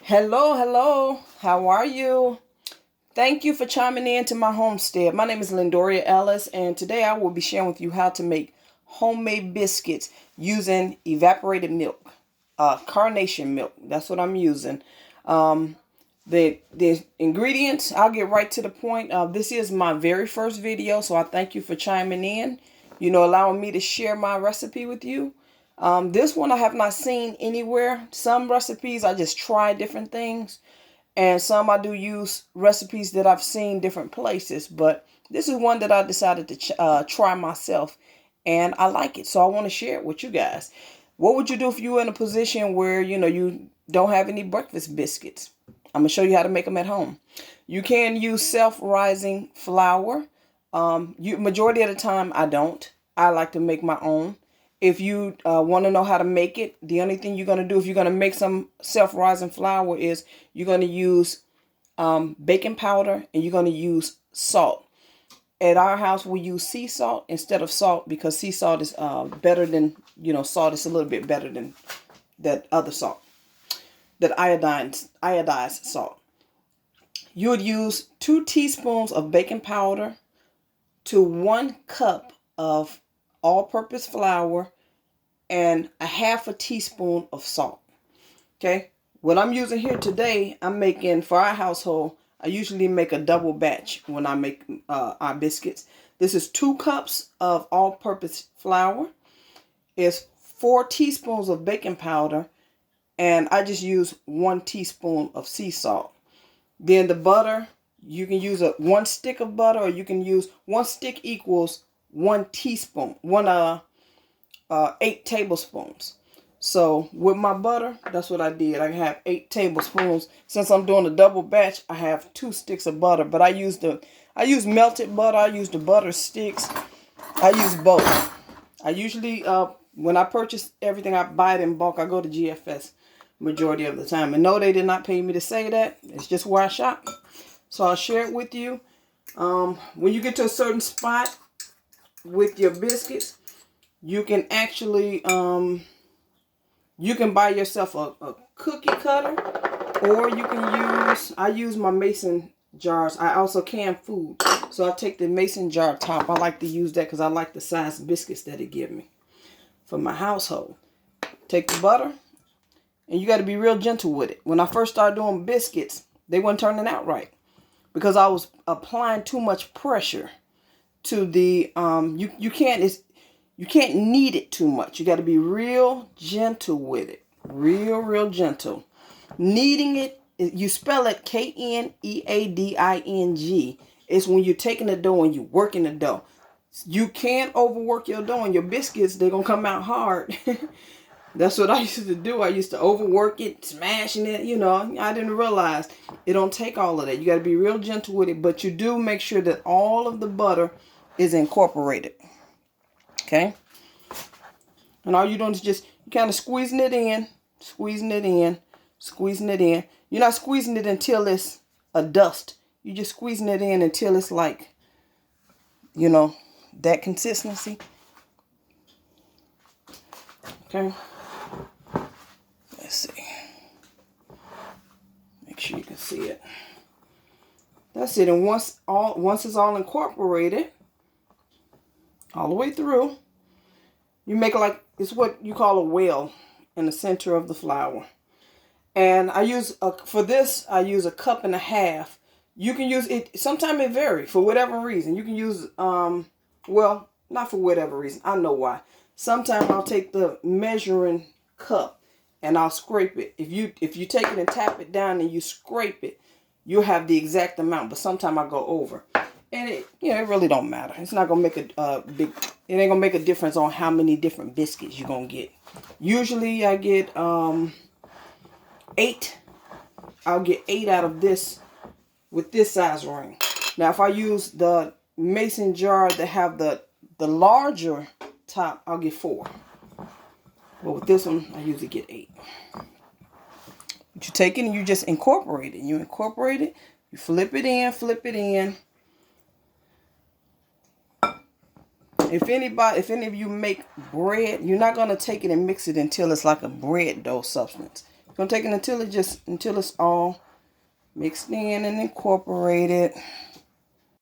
Hello, hello. How are you? Thank you for chiming in to my homestead. My name is Lindoria Ellis, and today I will be sharing with you how to make homemade biscuits using evaporated milk, carnation milk. That's what I'm using. Um, the ingredients, I'll get right to the point. This is my very first video, so I thank you for chiming in. Allowing me to share my recipe with you. This one I have not seen anywhere. Some recipes I just try different things, and some I do use recipes that I've seen different places. But this is one that I decided to try myself, and I like it, so I want to share it with you guys. What would you do if you were in a position where you don't have any breakfast biscuits? I'm gonna show you how to make them at home. You can use self-rising flour. Majority of the time I don't. I like to make my own. If you want to know how to make it, the only thing you're going to do if you're going to make some self-rising flour is you're going to use baking powder and you're going to use salt. At our house, we use sea salt instead of salt because sea salt is better than, salt is a little bit better than that other salt, that iodized salt. You would use 2 teaspoons of baking powder to 1 cup of all-purpose flour and a half a teaspoon of salt. Okay, what I'm using here today, I'm making for our household. I usually make a double batch when I make our biscuits. This is 2 cups of all-purpose flour. It's 4 teaspoons of baking powder, and I just use 1 teaspoon of sea salt. Then the butter, you can use 1 stick of butter, or you can use 1 stick equals 1 teaspoon, 8 tablespoons. So with my butter, that's what I did. I have 8 tablespoons. Since I'm doing a double batch, I have 2 sticks of butter. But I use melted butter. I use the butter sticks. I use both. I usually, when I purchase everything, I buy it in bulk. I go to GFS majority of the time. And no, they did not pay me to say that. It's just where I shop. So I'll share it with you. When you get to a certain spot with your biscuits, you can actually, you can buy yourself a cookie cutter, or you can I use my mason jars. I also can food. So I take the mason jar top. I like to use that because I like the size biscuits that it give me for my household. Take the butter, and you got to be real gentle with it. When I first started doing biscuits, they weren't turning out right because I was applying too much pressure to the, you can't knead it too much. You got to be real gentle with it. Real gentle. Kneading it, you spell it Kneading. It's when you're taking the dough and you're working the dough. You can't overwork your dough, and your biscuits, they're going to come out hard. That's what I used to do. I used to overwork it, smashing it. I didn't realize it don't take all of that. You got to be real gentle with it, but you do make sure that all of the butter is incorporated. Okay? And all you're doing is just kind of squeezing it in. You're not squeezing it until it's a dust. You're just squeezing it in until it's like, that consistency. Okay? Let's see. Make sure you can see it. That's it. And once it's all incorporated, all the way through, you make it's what you call a well in the center of the flour. And I use for this, I use 1.5 cups. You can use it. Sometimes it varies for whatever reason. You can use well, not for whatever reason. I know why. Sometimes I'll take the measuring cup and I'll scrape it. If you take it and tap it down and you scrape it, you'll have the exact amount. But sometimes I go over. And it really don't matter. It's not gonna make it ain't gonna make a difference on how many different biscuits you're gonna get. Usually I get 8. I'll get 8 out of this with this size ring. Now if I use the mason jar that have the larger top, I'll get 4. But with this one, I usually get 8. But you take it and you just incorporate it. You incorporate it, you flip it in. If any of you make bread, you're not going to take it and mix it until it's like a bread dough substance. Gonna take it until it's all mixed in and incorporated.